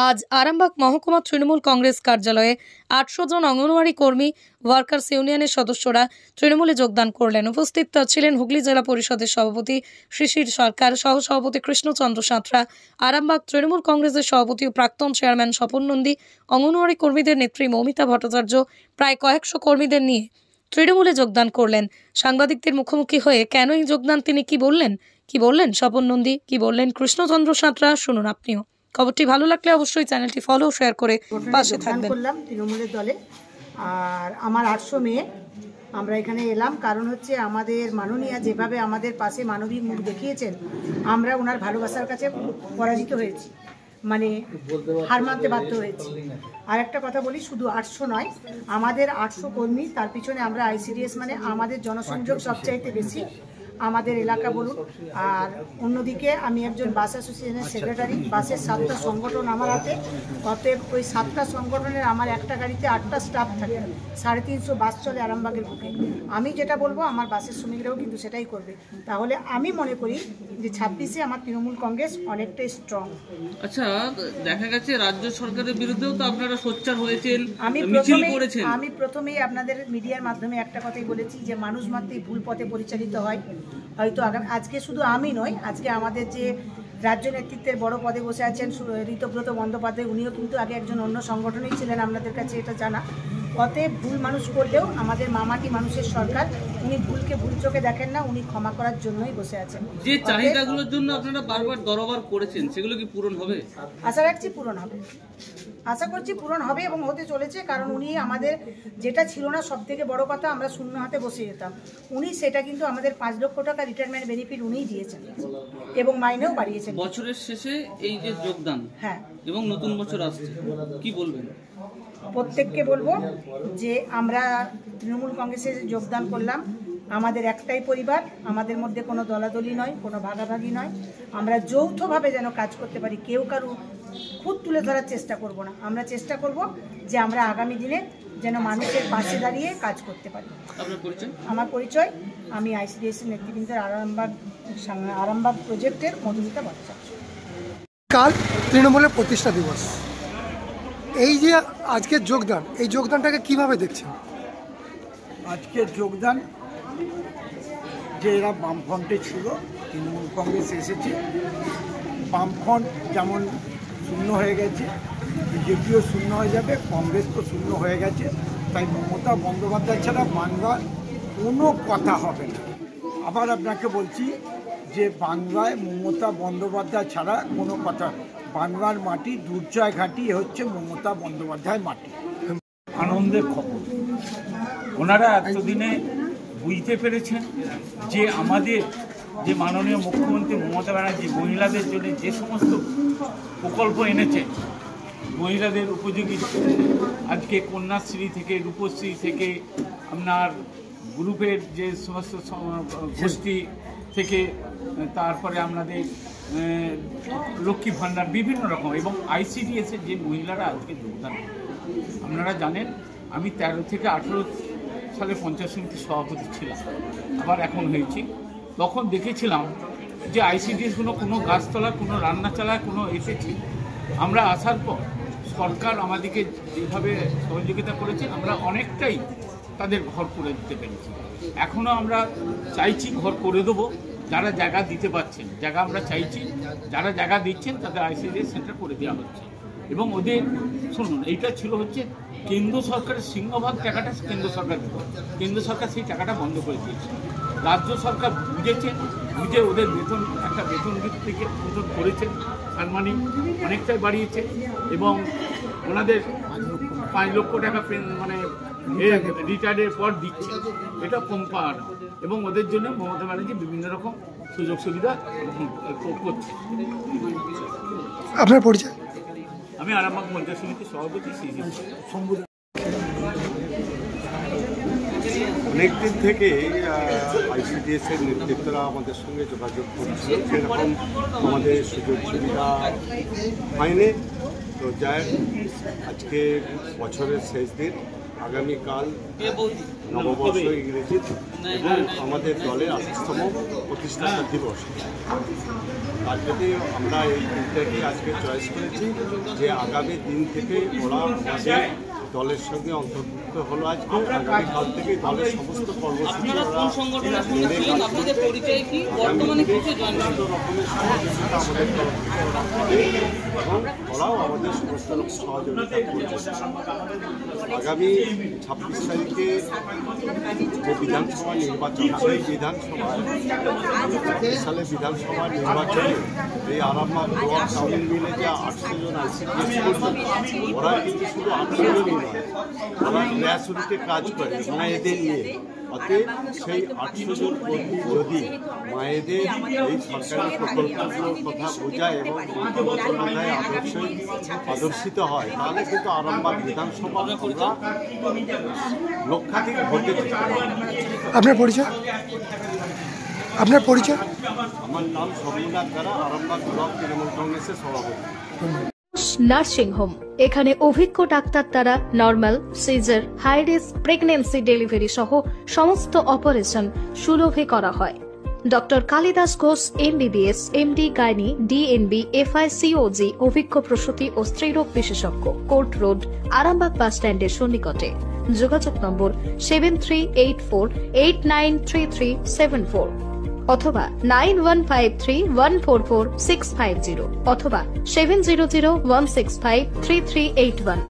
আজ আরামবাগ মহকুমা তৃণমূল কংগ্রেস কার্যালয়ে ৮০০ জন অঙ্গনওয়াড়ি কর্মী ওয়ার্কার্স ইউনিয়নের সদস্যরা তৃণমূলে যোগদান করলেন। উপস্থিত ছিলেন হুগলি জেলা পরিষদের সভাপতি শিশির সরকার, সহ সভাপতি কৃষ্ণচন্দ্র সাঁতরা, আরামবাগ তৃণমূল কংগ্রেসের সভাপতি ও প্রাক্তন চেয়ারম্যান স্বপন নন্দী, অঙ্গনওয়াড়ি কর্মীদের নেত্রী মৌমিতা ভট্টাচার্য প্রায় কয়েকশো কর্মীদের নিয়ে তৃণমূলে যোগদান করলেন। সাংবাদিকদের মুখোমুখি হয়ে কেন এই যোগদান তিনি কি বললেন স্বপন নন্দী, কি বললেন কৃষ্ণচন্দ্র সাঁতরা, শুনুন আপনিও। খবরটি ভালো লাগলে অবশ্যই চ্যানেলটি ফলো শেয়ার করে পাশে থাকবেন। করলাম তৃণমূলের দলে, আর আমার ৮০০ মেয়ে আমরা এখানে এলাম কারণ হচ্ছে আমাদের মাননীয়া যেভাবে আমাদের পাশে মানবিক মুখ দেখিয়েছেন, আমরা ওনার ভালোবাসার কাছে পরাজিত হয়েছি, মানে হার মানতে বাধ্য হয়েছি। আর একটা কথা বলি, শুধু ৮০০ নয়, আমাদের ৮০০ কর্মী, তার পিছনে আমরা আইসিডিএস, মানে আমাদের জনসংযোগ সবচাইতে বেশি আমাদের এলাকা বলুন। আর অন্যদিকে আমি একজন বাস অ্যাসোসিয়েশনের সেক্রেটারি, বাসের 7টা সংগঠন আমার হাতে। অতএব ওই 7টা সংগঠনের আমার একটা গাড়িতে 8টা স্টাফ থাকে, 350 বাস চলে আরামবাগের বুকে। আমি যেটা বলবো আমার বাসের শ্রমিকরাও কিন্তু সেটাই করবে। তাহলে আমি মনে করি যে 26-এ আমার তৃণমূল কংগ্রেস অনেকটাই স্ট্রং। আচ্ছা, দেখা গেছে রাজ্য সরকারের বিরুদ্ধেও তো আপনারা সোচ্চার হয়েছেন, আমি প্রথমেই আপনাদের মিডিয়ার মাধ্যমে একটা কথাই বলেছি যে মানুষ মাত্রই ভুল পথে পরিচালিত হয়। হয়তো আজকে শুধু আমি নয়, আজকে আমাদের যে রাজ্য নেতৃত্বের বড় পদে বসে আছেন ঋতব্রত বন্দ্যোপাধ্যায়, উনিও কিন্তু আগে একজন অন্য সংগঠনেই ছিলেন, আপনাদের কাছে এটা জানা। অতএব ভুল মানুষ করলেও আমাদের মামাটি মানুষের সরকার, উনি ভুলকে ভুল চোখে দেখেন না, উনি ক্ষমা করার জন্যই বসে আছেন। যে চাহিদাগুলোর জন্য আপনারা বারবার দরবার করেছেন, সেগুলো কি পূরণ হবে? আশা রাখছি পূরণ হবে, আশা করছি পূরণ হবে এবং হতে চলেছে। কারণ উনি আমাদের যেটা ছিল না, সব থেকে বড় কথা, আমরা শূন্য হাতে বসে যেতাম, উনি সেটা কিন্তু আমাদের 5 লক্ষ টাকা রিটায়ারমেন্ট বেনিফিট উনিই দিয়েছেন এবং মাইনেও বাড়িয়েছেন। বছরের শেষে এই যে যোগদান, হ্যাঁ, এবং নতুন বছর আসছে, কি বলবেন? প্রত্যেককে বলবো যে আমরা তৃণমূল কংগ্রেসে যোগদান করলাম, আমাদের একটাই পরিবার, আমাদের মধ্যে কোনো দলাদলি নয়, কোনো ভাগাভাগি নয়। আমরা যৌথভাবে যেন কাজ করতে পারি, কেউ কারু খুদ তুলে ধরার চেষ্টা করব না। আমরা চেষ্টা করব যে আমরা আগামী দিনে যেন মানুষের পাশে দাঁড়িয়ে কাজ করতে পারি। আমার পরিচয়, আমি আইসিডিএস নেতৃবৃন্দের আরামবাগ প্রজেক্টের মধুমিতা ভট্টাচার্য। কাল তৃণমূলের প্রতিষ্ঠা দিবস, এই যে আজকের যোগদান, এই যোগদানটাকে কিভাবে দেখছেন? আজকের যোগদান যে এরা বামফ্রন্টে ছিল, তৃণমূল কংগ্রেস এসেছে, বামফ্রন্ট যেমন শূন্য হয়ে গেছে, বিজেপিও শূন্য হয়ে যাবে, কংগ্রেস তো শূন্য হয়ে গেছে। তাই মমতা বন্দ্যোপাধ্যায় ছাড়া বাংলার কোনো কথা হবে না। আবার আপনাকে বলছি যে বাংলায় মমতা বন্দ্যোপাধ্যায় ছাড়া কোনো কথা, বাংলার মাটি দুর্জয় ঘাঁটি হচ্ছে মমতা বন্দ্যোপাধ্যায় মাটি। আনন্দের খবর, ওনারা এতদিনে বুঝতে পেরেছেন যে আমাদের যে মাননীয় মুখ্যমন্ত্রী মমতা ব্যানার্জি মহিলাদের জন্য যে সমস্ত প্রকল্প এনেছেন, মহিলাদের উপযোগী, আজকে কন্যাশ্রী থেকে, রূপশ্রী থেকে, আপনার গ্রুপের যে সমস্ত গোষ্ঠী থেকে, তারপরে আপনাদের লক্ষ্মী ভাণ্ডার, বিভিন্ন রকম, এবং আইসিডিএসের যে মহিলারা আজকে যোগদান। আপনারা জানেন আমি 13 থেকে 18 সালে পঞ্চায়েত সমিতির সভাপতি ছিলাম, আবার এখন হয়েছি। তখন দেখেছিলাম যে আইসিডিএসগুলো কোনো গাছতলা, কোনো রান্না চালায়, কোনো এসেছে। আমরা আসার পর সরকার আমাদেরকে যেভাবে সহযোগিতা করেছে, আমরা অনেকটাই তাদের ঘর করে দিতে পেরেছি। এখনও আমরা চাইছি ঘর করে দেবো, যারা জায়গা দিতে পারছেন, জায়গা আমরা চাইছি, যারা জায়গা দিচ্ছেন তাদের আইসিডিএস সেন্টার করে দেওয়া হচ্ছে। এবং ওদের শুনুন, এইটা ছিল হচ্ছে কেন্দ্র সরকারের সিংহভাগ টাকাটা কেন্দ্র সরকার দিত, কেন্দ্র সরকার সেই টাকাটা বন্ধ করে দিয়েছে। রাজ্য সরকার বুঝে ওদের বেতন, একটা বেতন থেকে বেতন করেছেন, সম্মানী অনেকটাই বাড়িয়েছে, এবং ওনাদের 5 লক্ষ টাকা মানে রিটায়ার্ডের পর দিচ্ছে, এটা কম পাওয়া না। এবং ওদের জন্য মমতা ব্যানার্জি বিভিন্ন রকম সুযোগ সুবিধা করছে। আপনার পরিচয়? আমি আরামবাগ পঞ্চায়েত সমিতির সভাপতি শম্ভু। অনেকদিন থেকে আইসিডিএসের নেতৃত্বরা আমাদের সঙ্গে যোগাযোগ করছিল, সেরকম আমাদের সুযোগ সুবিধা হয়নি। তো যাই, আজকে বছরের শেষ দিন, আগামীকাল নববর্ষ ইংরেজি, এবং আমাদের দলের 28তম প্রতিষ্ঠাতা দিবস। তার জন্যে আমরা এই দিনটাকে আজকে চয়েস করেছি যে আগামী দিন থেকে ওরা আমাদের দলের সঙ্গে অন্তর্ভুক্ত হলো। আজকে আগামীকাল থেকে দলের সমস্ত কর্মসূচি আপনারা কোন সংগঠনের সঙ্গে ছিলেন, আপনাদের পরিচয় কি, বর্তমানে কিসে জয়েন বিভিন্ন রকমের সহযোগিতা আমাদের তরফ থেকে ওরা করে এবং ওরাও আমাদের সমস্ত রকম সহযোগিতা করছে। আগামী 26 তারিখে যে বিধানসভা নির্বাচন, সেই বিধানসভায় 26 সালে বিধানসভা নির্বাচনে এই আরামবাগ ব্লক টাউন মিলে যে 800 জন আইসিডিএস করছে, ওরা কিন্তু শুধু 800 জনই নয়, ওরা গ্রাসরুটে কাজ করে মায়েদের নিয়ে। অতএব সেই 800 জন কর্মী যদি মায়েদের এই সরকারি প্রকল্পগুলোর কথা বোঝায় এবং মমতা বন্দ্যোপাধ্যায় আদর্শিত হয়, তাহলে কিন্তু আরামবাগ বিধানসভা আমরা লক্ষাধিক ভোটে জিততে পারব। আপনার পরিচয়? আমার নাম সর্বনাথ দ্বারা, আরামবাগ ব্লক তৃণমূল কংগ্রেসের সভাপতি। নার্সিং হোম, এখানে অভিজ্ঞ ডাক্তার দ্বারা normal, caesar, high risk pregnancy, delivery সহ সমস্ত অপারেশন সুলভে করা হয়। Doctor Kalidas Ghosh MBBS, MD gynae, DNB, FICOG অভিজ্ঞ প্রসূতি ও স্ত্রীরোগ বিশেষজ্ঞ, কোর্ট রোড, আরামবাগ বাস স্ট্যান্ডের সন্নিকটে। যোগাযোগ নম্বর 7384893374 অথবা 9153144650 অথবা 7001653381।